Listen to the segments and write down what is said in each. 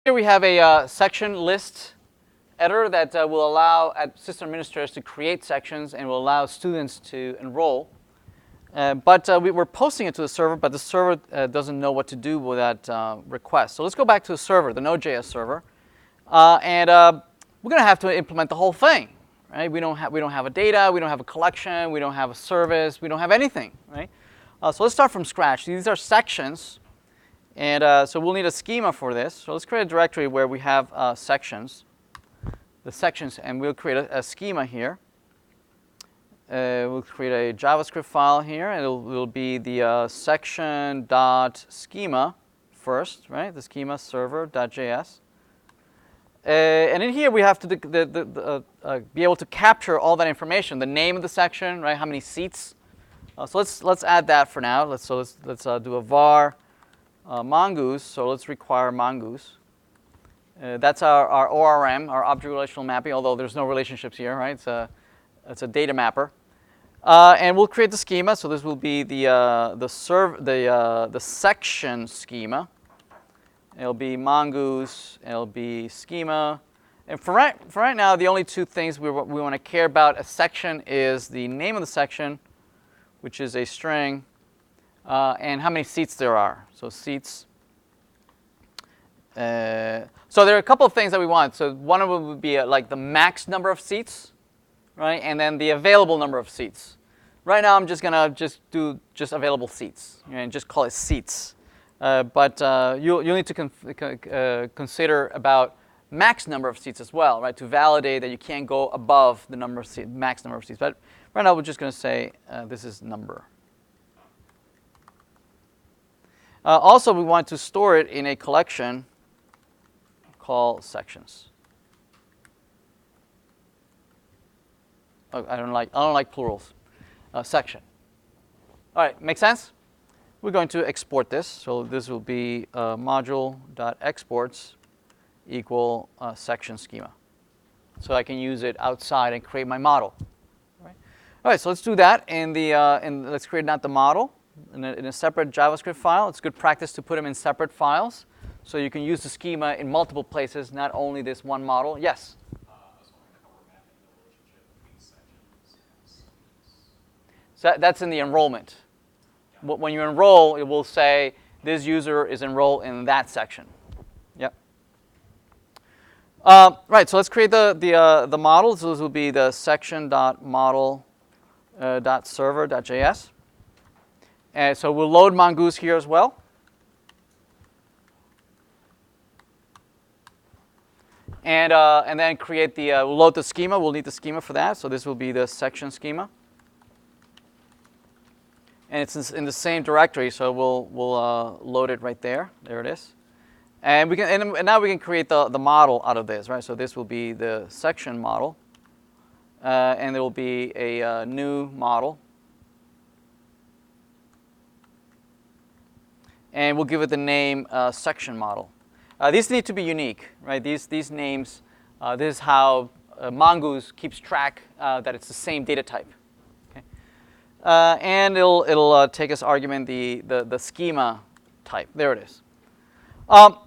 Here we have a section list editor that will allow system administrators to create sections and will allow students to enroll. We're posting it to the server, but the server doesn't know what to do with that request. So let's go back to the server, the Node.js server, we're going to have to implement the whole thing, right? We don't have a data, we don't have a collection, we don't have a service, we don't have anything, right? So let's start from scratch. These are sections, and so we'll need a schema for this. So let's create a directory where we have sections, the sections, and we'll create a schema here. We'll create a JavaScript file here, and it'll be the section.schema first, right? The schema server.js. And in here we have to be able to capture all that information, the name of the section, right? How many seats. So let's add that for now. Let's do a var mongoose. So let's require mongoose. That's our ORM, our object relational mapping. Although there's no relationships here, right? It's a data mapper. And we'll create the schema. So this will be the section schema. It'll be mongoose. It'll be schema. And for right now, the only two things we want to care about a section is the name of the section, which is a string, and how many seats there are. So seats. So there are a couple of things that we want. So one of them would be like the max number of seats, right? And then the available number of seats. Right now, I'm just gonna do available seats and just call it seats. But you'll need to consider about max number of seats as well, right? To validate that you can't go above the max number of seats. But right now, we're just going to say this is number. Also, we want to store it in a collection called sections. Oh, I don't like plurals. Section. All right, make sense? We're going to export this. So this will be module.exports equal section schema. So I can use it outside and create my model. All right, so let's do that. Let's create not the model in a separate JavaScript file. It's good practice to put them in separate files, so you can use the schema in multiple places, not only this one model. Yes? I was wondering how we're mapping the relationship between sections and schemas. So that's in the enrollment. Yeah. When you enroll, it will say this user is enrolled in that section. Yep. Right, so let's create the model. So this will be the section.model.server.js. And so we'll load Mongoose here as well. And then create we'll load the schema. We'll need the schema for that. So this will be the section schema. And it's in the same directory, so we'll load it right there. There it is. And now we can create the model out of this, right? So this will be the section model. And there will be a new model. And we'll give it the name section model. These need to be unique, right? These names, this is how Mongoose keeps track that it's the same data type. Okay? And it'll take as argument the schema type. There it is.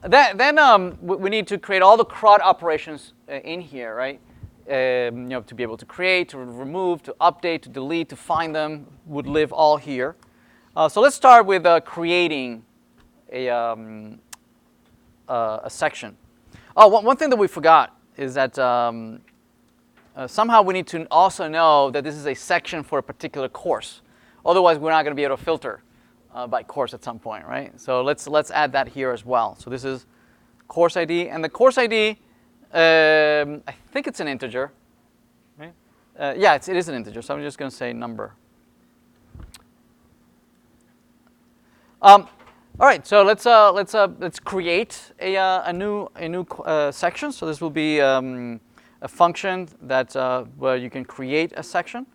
Then we need to create all the CRUD operations in here, right? To be able to create, to remove, to update, to delete, to find them would live all here. So let's start with creating a section. Oh, one thing that we forgot is that somehow we need to also know that this is a section for a particular course. Otherwise, we're not going to be able to filter by course at some point, right? So let's add that here as well. So this is course ID, and the course ID, I think it's an integer. Right? Yeah, it is an integer. So I'm just going to say number. All right, so let's create a new section. So this will be a function that where you can create a section,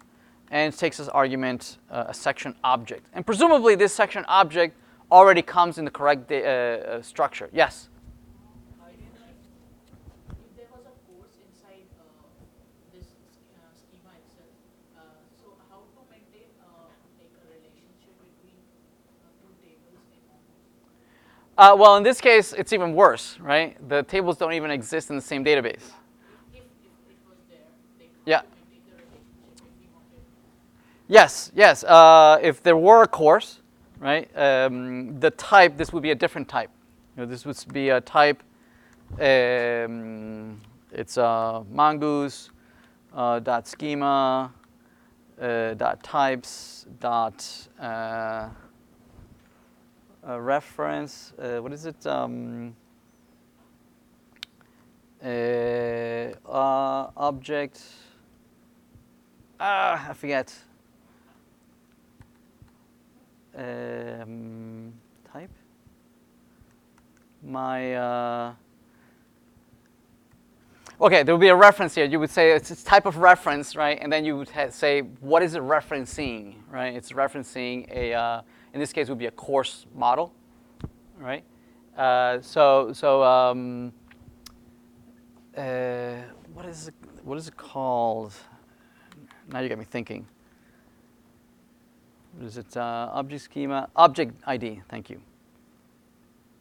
and it takes as argument a section object. And presumably this section object already comes in the correct structure. Yes. If there was a course inside this schema itself, so how to maintain like a relationship between two tables in Well, in this case, it's even worse, right? The tables don't even exist in the same database. If it was there, they could Yeah. maintain the relationship if we wanted. Yes, yes. If there were a course, right, the type, this would be a different type. This would be a type, it's mongoose dot schema dot types dot reference. What is it? Object. I forget. Type. Okay, there will be a reference here. You would say it's type of reference, right? And then you would say, what is it referencing, right? It's referencing a, in this case, would be a course model, right? What is it called? Now you got me thinking. What is it? Object schema, object ID. Thank you.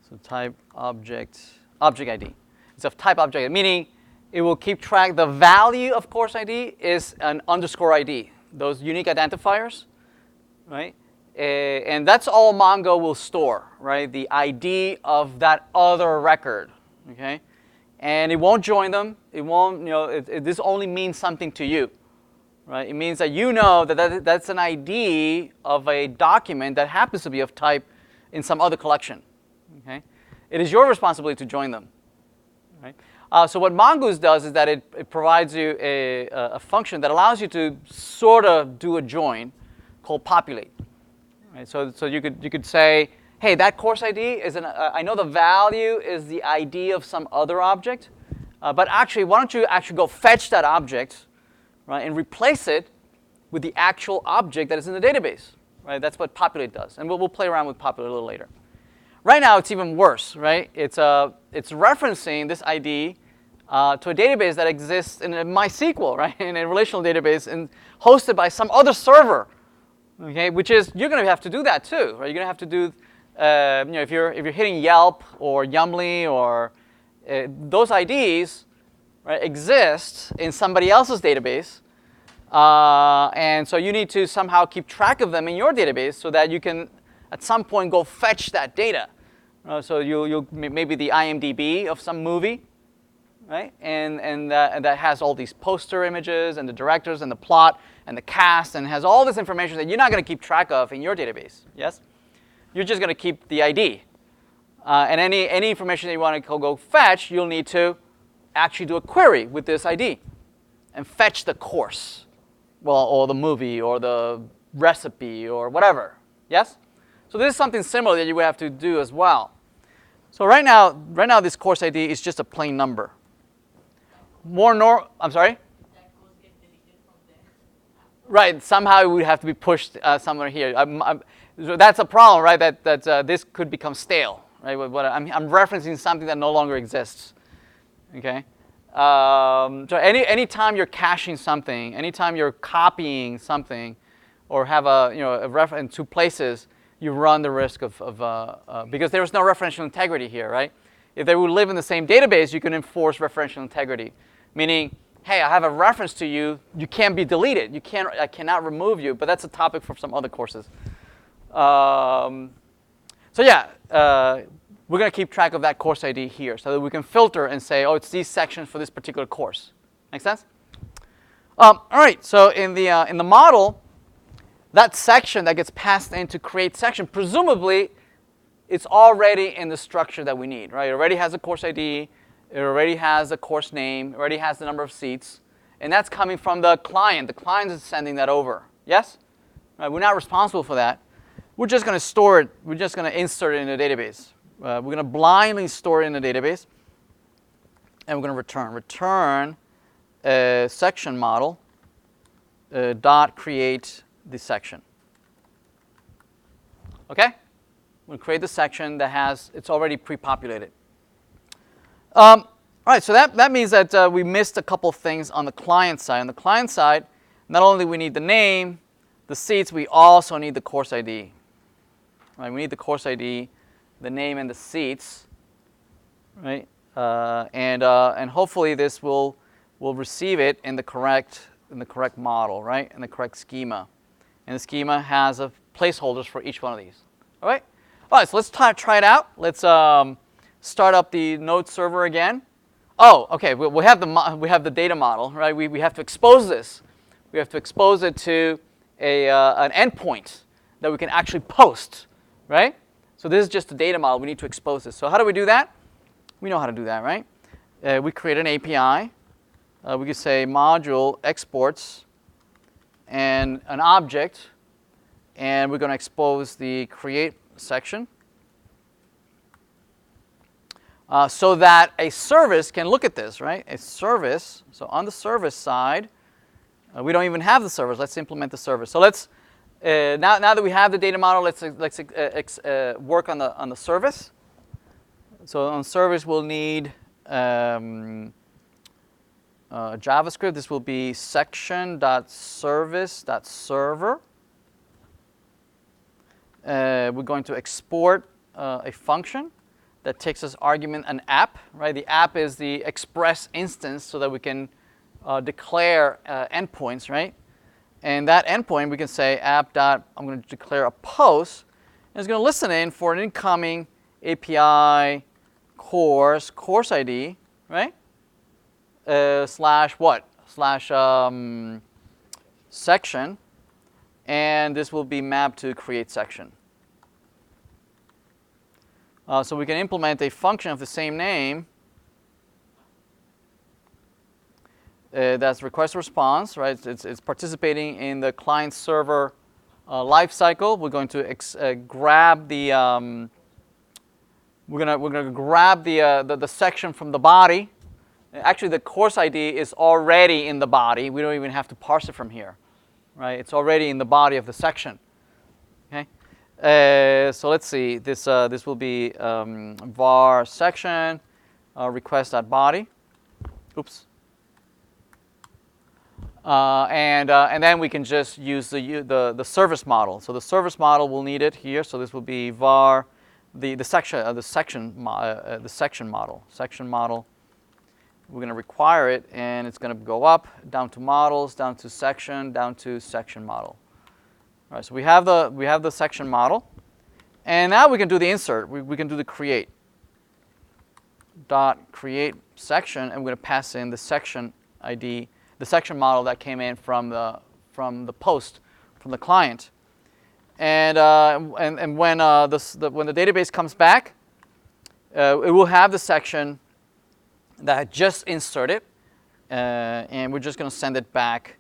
So type object ID. It's of type object, meaning it will keep track. The value of course ID is an underscore ID. Those unique identifiers, right? And that's all Mongo will store, right? The ID of that other record, okay? And it won't join them. It won't, this only means something to you, right? It means that you know that that's an ID of a document that happens to be of type in some other collection, okay? It is your responsibility to join them, right? So what Mongoose does is that it provides you a function that allows you to sort of do a join called populate, right? So you could say, hey, that course ID is I know the value is the ID of some other object, but actually, why don't you actually go fetch that object, right, and replace it with the actual object that is in the database, right? That's what populate does, and we'll play around with populate a little later. Right now, it's even worse, right? It's referencing this ID to a database that exists in a MySQL, right, in a relational database, and hosted by some other server, okay? Which is you're going to have to do that too, right? You're going to have to do, if you're hitting Yelp or Yummly or those IDs, right, exist in somebody else's database, and so you need to somehow keep track of them in your database so that you can at some point go fetch that data. So you'll maybe the IMDb of some movie, right? And that has all these poster images and the directors and the plot and the cast and has all this information that you're not going to keep track of in your database. Yes, you're just going to keep the ID. And any information that you want to go fetch, you'll need to actually do a query with this ID and fetch the course, well, or the movie or the recipe or whatever. Yes. So this is something similar that you would have to do as well. So right now this course ID is just a plain number. I'm sorry? That goes get deleted from there. Right, somehow it would have to be pushed somewhere here. So that's a problem, right? That this could become stale, right? I'm referencing something that no longer exists. Okay. So any time you're caching something, anytime you're copying something, or have a reference in two places, you run the risk of because there is no referential integrity here, right? If they would live in the same database, you can enforce referential integrity, meaning, hey, I have a reference to you. You can't be deleted. I cannot remove you. But that's a topic for some other courses. So yeah, we're going to keep track of that course ID here, so that we can filter and say, oh, it's these sections for this particular course. Make sense? All right. So in the model, that section that gets passed in to create section, presumably, it's already in the structure that we need, right? It already has a course ID. It already has a course name. It already has the number of seats. And that's coming from the client. The client is sending that over. Yes? Right, we're not responsible for that. We're just going to store it. We're just going to insert it in the database. We're going to blindly store it in the database. And we're going to return a section model dot create the section. Okay? We'll create the section that it's already pre-populated. All right, so that means that we missed a couple things on the client side. On the client side, not only do we need the name, the seats, we also need the course ID. Right? We need the course ID the name and the seats, right? And hopefully this will receive it in the correct model, right? In the correct schema. And the schema has placeholders for each one of these. All right? All right, so let's try it out. Let's start up the node server again. Oh, okay, we have the data model, right? We have to expose this. We have to expose it to an endpoint that we can actually post, right? So this is just the data model. We need to expose this. So how do we do that? We know how to do that, right? We create an API. We can say module exports and an object, and we're going to expose the create section so that a service can look at this, right? A service. So on the service side, we don't even have the service. Let's implement the service. So let's now that we have the data model, let's work on the service. So on service, we'll need JavaScript. This will be section.service.server. We're going to export a function that takes as argument an app, right? The app is the express instance so that we can declare endpoints, right? And that endpoint, we can say app dot, I'm going to declare a post, and it's going to listen in for an incoming API course ID, right? Slash what? Slash section, and this will be mapped to create section. So we can implement a function of the same name that's request response, right? It's participating in the client server lifecycle. We're going to grab the we're gonna grab the section from the body. Actually, the course ID is already in the body. We don't even have to parse it from here, right? It's already in the body of the section. Okay. So let's see. This will be var section request.body. Oops. And then we can just use the service model. So the service model will need it here. So this will be var the section model. Section model. We're going to require it, and it's going to go up, down to models, down to section, down to section model. All right. So we have the section model, and now we can do the insert. We can do the create. Dot create section, and we're going to pass in the section ID. The section model that came in from the post from the client, and when the database comes back, it will have the section that I just inserted, and we're just going to send it back.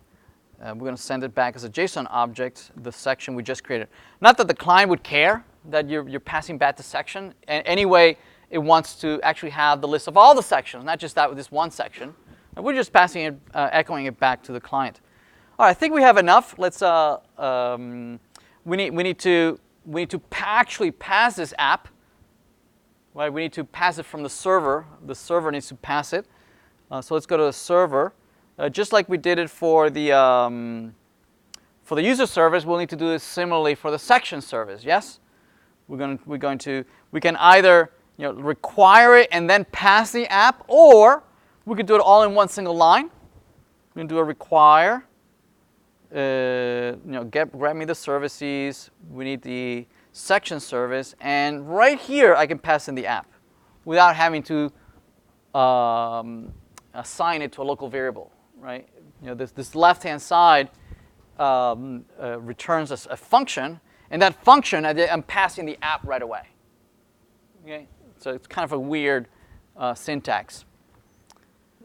We're going to send it back as a JSON object, the section we just created. Not that the client would care that you're passing back the section. And anyway, it wants to actually have the list of all the sections, not just this one section. And we're just passing it, echoing it back to the client. All right, I think we have enough. Let's. We need to actually pass this app. Right, we need to pass it from the server. The server needs to pass it. So let's go to the server. Just like we did it for the user service, we'll need to do this similarly for the section service. Yes, we can either require it and then pass the app, or we could do it all in one single line. We can do a require. Grab me the services. We need the section service, and right here I can pass in the app without having to assign it to a local variable, right? This left-hand side returns a function, and that function I'm passing the app right away. Okay, so it's kind of a weird syntax,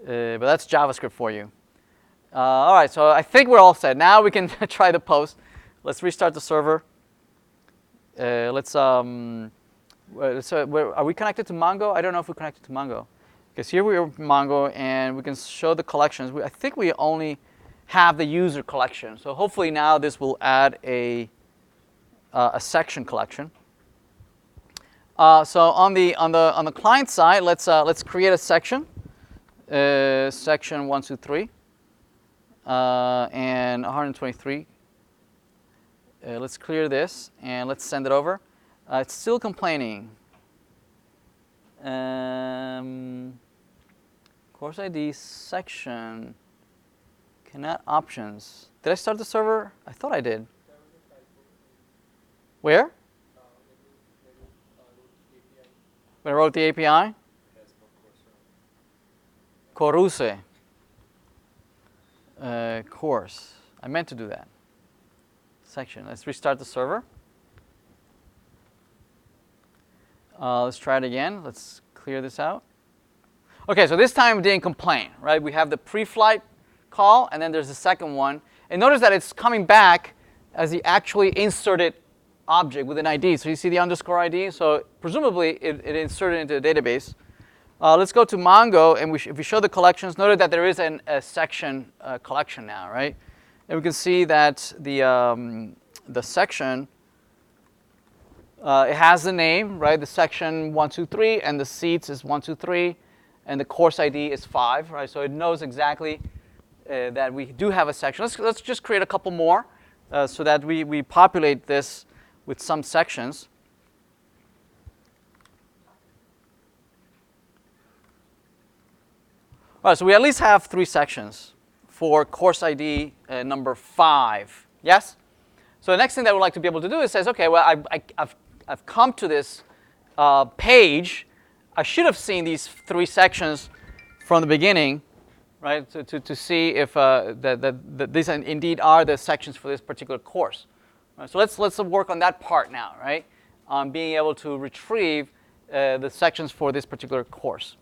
but that's JavaScript for you. All right, so I think we're all set. Now we can try the post. Let's restart the server. Are we connected to Mongo? I don't know if we're connected to Mongo. Because here we are with Mongo, and we can show the collections. I think we only have the user collection. So hopefully now this will add a section collection. So on the client side, let's create a section. Section 123 and 123. Let's clear this, and let's send it over. It's still complaining. Course ID section. Cannot options. Did I start the server? I thought I did. Where? When I wrote the API? Has no course run. Coruse. Course. I meant to do that. Section. Let's restart the server. Let's try it again. Let's clear this out. Okay, so this time it didn't complain, right? We have the pre-flight call, and then there's the second one. And notice that it's coming back as the actually inserted object with an ID. So you see the underscore ID. So presumably it inserted into the database. Let's go to Mongo, and if we show the collections, notice that there is a section collection now, right? And we can see that the section, it has the name, right? The section 123, and the seats is 123, and the course ID is 5, right? So it knows exactly that we do have a section. Let's just create a couple more so that we populate this with some sections. All right, so we at least have 3 sections for course ID number 5. Yes? So the next thing that we'd like to be able to do is says, okay, well, I've come to this page. I should have seen these 3 sections from the beginning, right, to see if that these indeed are the sections for this particular course. Right, so let's work on that part now, right, on being able to retrieve the sections for this particular course.